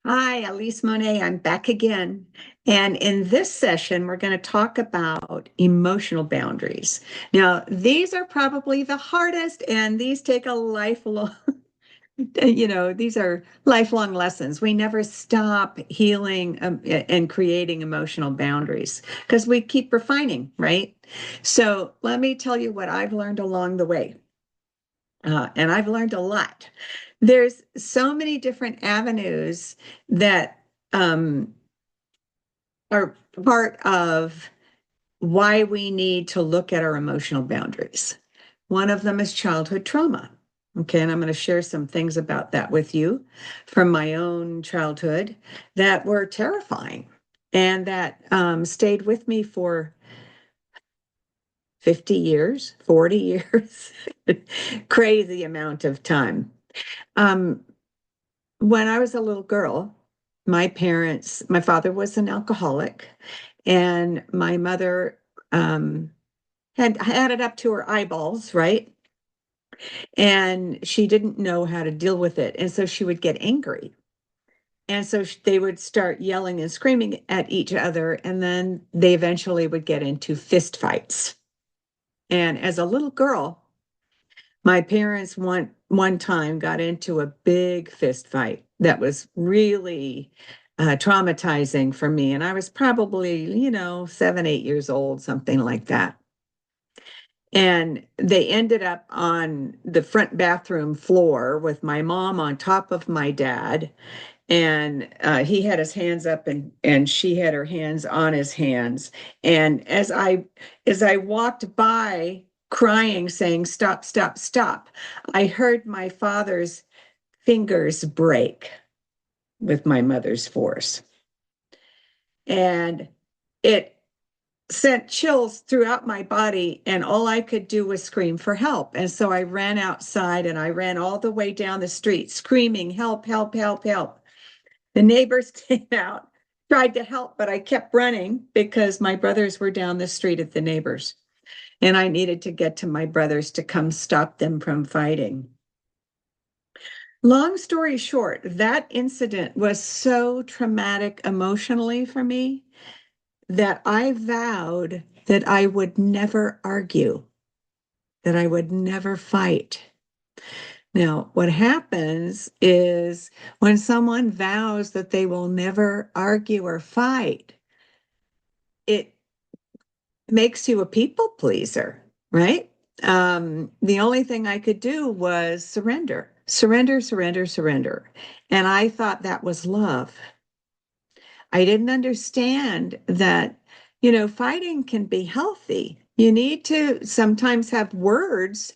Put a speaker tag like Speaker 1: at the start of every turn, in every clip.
Speaker 1: Hi, Elyce Monet. I'm back again. And in this session, we're going to talk about emotional boundaries. Now, these are probably the hardest, and these take a lifelong, these are lifelong lessons. We never stop healing and creating emotional boundaries because we keep refining, right? So let me tell you what I've learned along the way. And I've learned a lot. There's so many different avenues that um, are part of why we need to look at our emotional boundaries. One of them is childhood trauma. Okay, and I'm going to share some things about that with you from my own childhood that were terrifying and that stayed with me for 50 years, 40 years, crazy amount of time. Um, When I was a little girl, my father was an alcoholic, and my mother had it up to her eyeballs, right? And she didn't know how to deal with it. And so she would get angry. And so they would start yelling and screaming at each other. And then they eventually would get into fist fights. And as a little girl, my parents one time got into a big fist fight that was really traumatizing for me, and I was probably 7, 8 years old, something like that. And they ended up on the front bathroom floor with my mom on top of my dad, and he had his hands up and she had her hands on his hands. And as I walked by crying, saying, "Stop, stop, stop," I heard my father's fingers break with my mother's force. And it sent chills throughout my body, and all I could do was scream for help. And so I ran outside and I ran all the way down the street screaming, "Help, help, help, help." The neighbors came out, tried to help, but I kept running because my brothers were down the street at the neighbors. And I needed to get to my brothers to come stop them from fighting. Long story short, that incident was so traumatic emotionally for me that I vowed that I would never argue, that I would never fight. Now, what happens is when someone vows that they will never argue or fight, it makes you a people pleaser, right? The only thing I could do was surrender, surrender, surrender, surrender. And I thought that was love. I didn't understand that, fighting can be healthy. You need to sometimes have words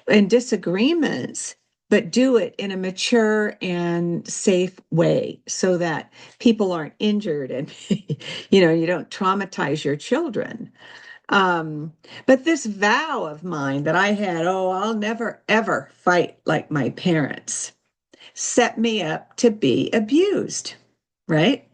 Speaker 1: and disagreements, but do it in a mature and safe way so that people aren't injured and, you don't traumatize your children. Um, but this vow of mine that I had, oh, I'll never ever fight like my parents, set me up to be abused, right?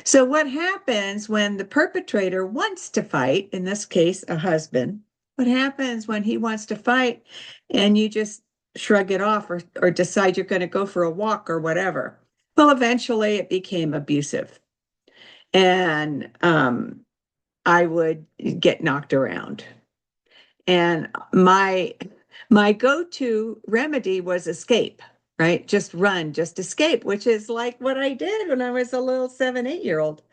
Speaker 1: So, what happens when the perpetrator wants to fight, in this case, a husband? What happens when he wants to fight and you just shrug it off or decide you're going to go for a walk or whatever? Well, eventually it became abusive. And I would get knocked around. And my go-to remedy was escape, right? Just run, just escape, which is like what I did when I was a little 7, 8 year old.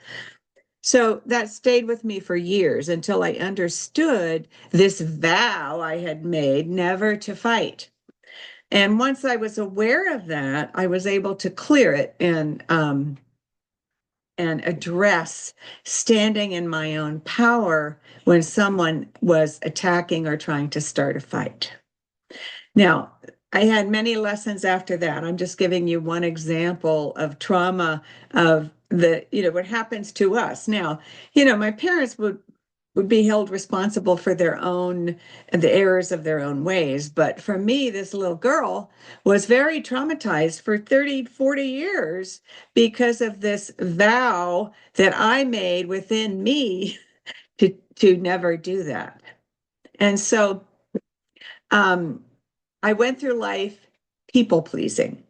Speaker 1: So that stayed with me for years until I understood this vow I had made never to fight. And once I was aware of that, I was able to clear it and address standing in my own power when someone was attacking or trying to start a fight. Now, I had many lessons after that. I'm just giving you one example of trauma of what happens to us. Now, my parents would be held responsible for the errors of their own ways. But for me, this little girl was very traumatized for 30, 40 years because of this vow that I made within me to never do that. And so um, I went through life people pleasing.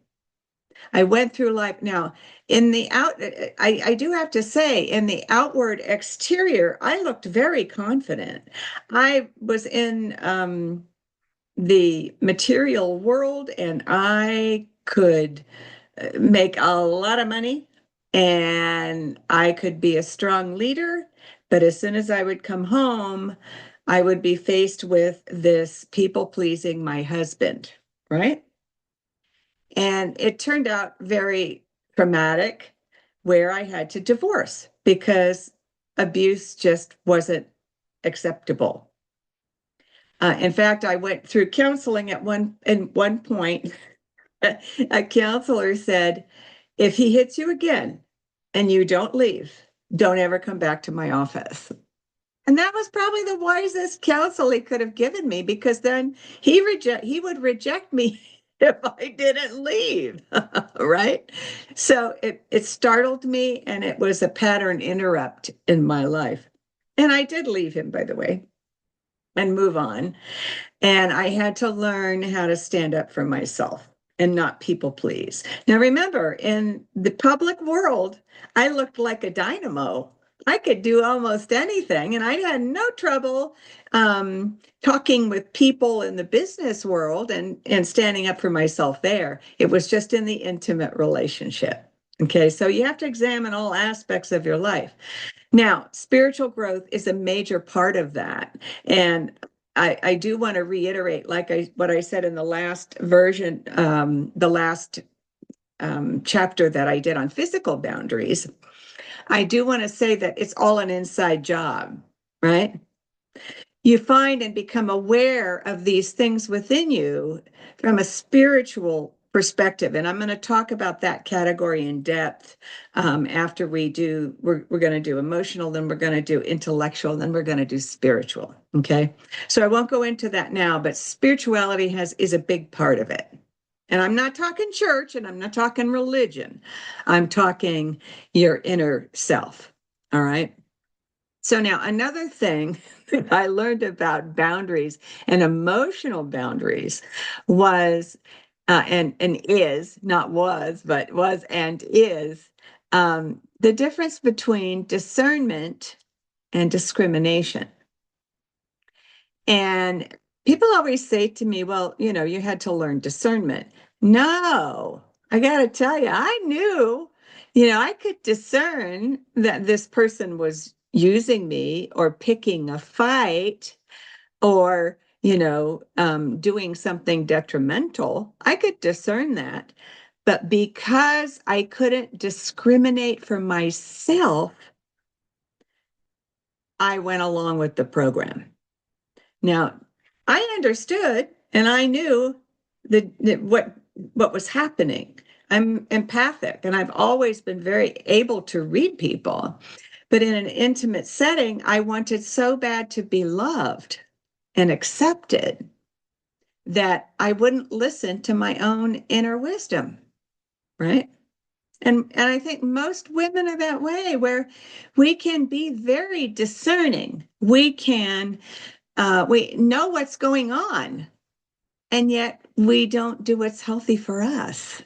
Speaker 1: I went through life. Now, I do have to say, in the outward exterior, I looked very confident. I was in the material world and I could make a lot of money and I could be a strong leader. But as soon as I would come home, I would be faced with this people pleasing my husband, right? And it turned out very traumatic where I had to divorce because abuse just wasn't acceptable. In fact, I went through counseling at one point. A counselor said, if he hits you again and you don't leave, don't ever come back to my office. And that was probably the wisest counsel he could have given me because then he would reject me if I didn't leave, right? So it startled me and it was a pattern interrupt in my life. And I did leave him, by the way, and move on. And I had to learn how to stand up for myself and not people please. Now, remember, in the public world, I looked like a dynamo. I could do almost anything, and I had no trouble talking with people in the business world and standing up for myself there. It was just in the intimate relationship. Okay, so you have to examine all aspects of your life. Now, spiritual growth is a major part of that. And I do want to reiterate, what I said in the last version, the last chapter that I did on physical boundaries. I do want to say that it's all an inside job, right? You find and become aware of these things within you from a spiritual perspective. And I'm going to talk about that category in depth after we're going to do emotional, then we're going to do intellectual, then we're going to do spiritual. Okay. So I won't go into that now, but spirituality is a big part of it. And I'm not talking church and I'm not talking religion. I'm talking your inner self. All right. So now another thing that I learned about boundaries and emotional boundaries was and is not was but was and is the difference between discernment and discrimination. And people always say to me, well, you had to learn discernment. No, I got to tell you, I knew, I could discern that this person was using me or picking a fight or, doing something detrimental. I could discern that. But because I couldn't discriminate for myself, I went along with the program. Now, I understood and I knew what was happening. I'm empathic and I've always been very able to read people. But in an intimate setting, I wanted so bad to be loved and accepted that I wouldn't listen to my own inner wisdom, right? And I think most women are that way, where we can be very discerning. We know what's going on, and yet we don't do what's healthy for us.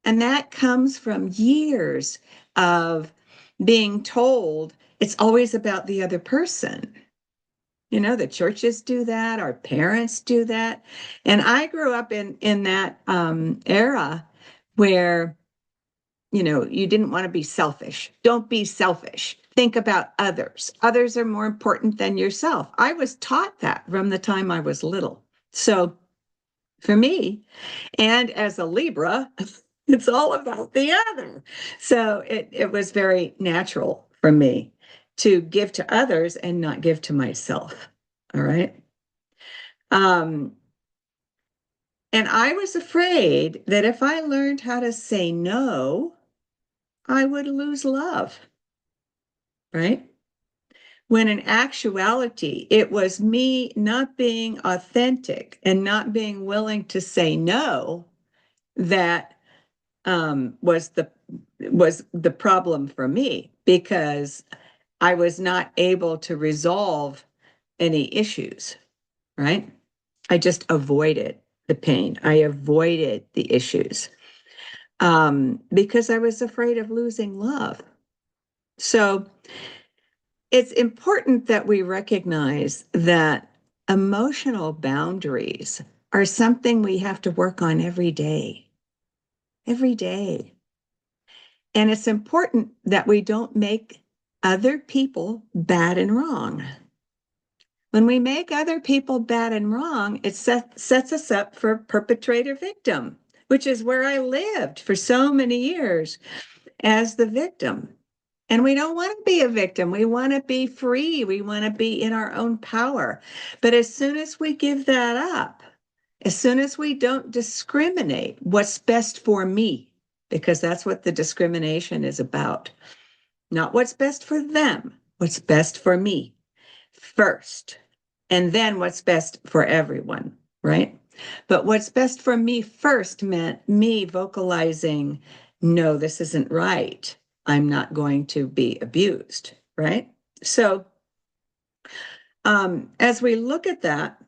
Speaker 1: And that comes from years of being told it's always about the other person. The churches do that, our parents do that. And I grew up in that era where, you didn't want to be selfish. Don't be selfish. Think about others. Others are more important than yourself. I was taught that from the time I was little. So for me, and as a Libra, it's all about the other. So it was very natural for me to give to others and not give to myself. All right. And I was afraid that if I learned how to say no, I would lose love. Right. When in actuality, it was me not being authentic and not being willing to say no that was the problem for me, because I was not able to resolve any issues, right? I just avoided the pain. I avoided the issues. because I was afraid of losing love. So it's important that we recognize that emotional boundaries are something we have to work on every day. And it's important that we don't make other people bad and wrong. When we make other people bad and wrong, it sets us up for perpetrator victim, which is where I lived for so many years as the victim. And we don't want to be a victim. We want to be free. We want to be in our own power. But as soon as we give that up, as soon as we don't discriminate what's best for me, because that's what the discrimination is about, not what's best for them, what's best for me first, and then what's best for everyone, right? But what's best for me first meant me vocalizing, no, this isn't right. I'm not going to be abused, right? So as we look at that,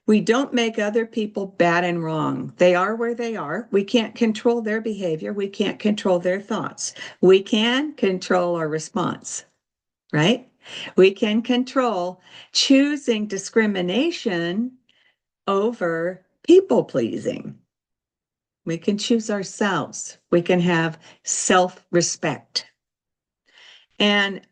Speaker 1: we don't make other people bad and wrong. They are where they are. We can't control their behavior. We can't control their thoughts. We can control our response, right? We can control choosing discrimination over people pleasing. We can choose ourselves. We can have self-respect. And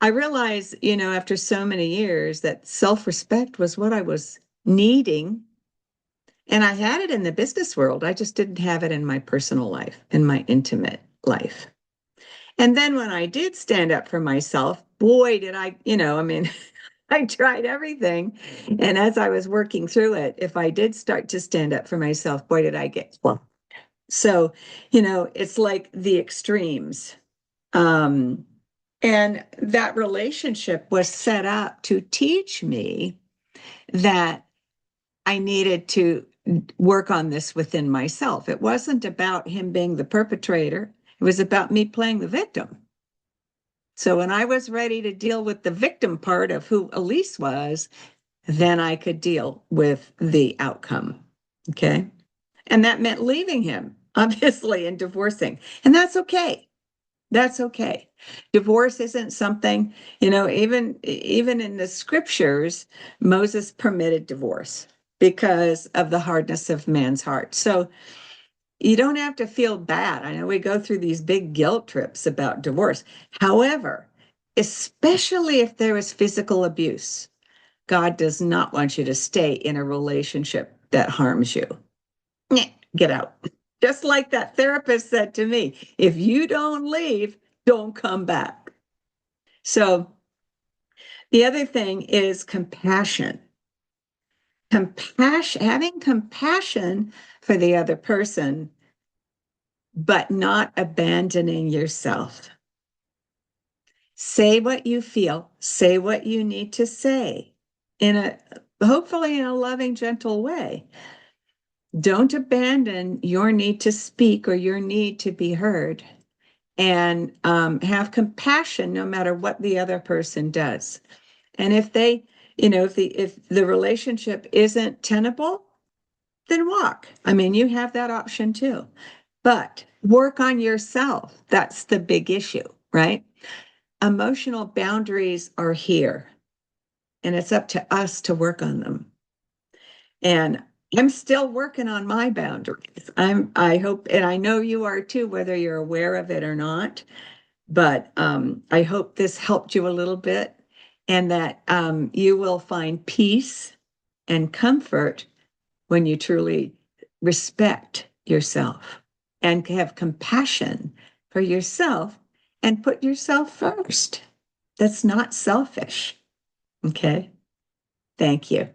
Speaker 1: I realized, after so many years that self-respect was what I was needing. And I had it in the business world. I just didn't have it in my personal life, in my intimate life. And then when I did stand up for myself, boy, did I, I mean, I tried everything. And as I was working through it, if I did start to stand up for myself, boy, did I get well. So, it's like the extremes. Um, and that relationship was set up to teach me that I needed to work on this within myself. It wasn't about him being the perpetrator. It was about me playing the victim. So when I was ready to deal with the victim part of who Elyce was, then I could deal with the outcome. Okay. And that meant leaving him, obviously, and divorcing. And that's okay. That's okay. Divorce isn't something, even in the scriptures, Moses permitted divorce because of the hardness of man's heart. So you don't have to feel bad. I know we go through these big guilt trips about divorce. However, especially if there is physical abuse, God does not want you to stay in a relationship that harms you. Get out. Just like that therapist said to me, if you don't leave, don't come back. So the other thing is compassion. Having compassion for the other person, but not abandoning yourself. Say what you feel, say what you need to say hopefully in a loving, gentle way. Don't abandon your need to speak or your need to be heard, and have compassion no matter what the other person does. And if they, if the relationship isn't tenable, then walk. I mean, you have that option too. But work on yourself. That's the big issue, right? Emotional boundaries are here, and it's up to us to work on them. And I'm still working on my boundaries. I hope, and I know you are too, whether you're aware of it or not. But I hope this helped you a little bit, and that you will find peace and comfort when you truly respect yourself and have compassion for yourself and put yourself first. That's not selfish. Okay. Thank you.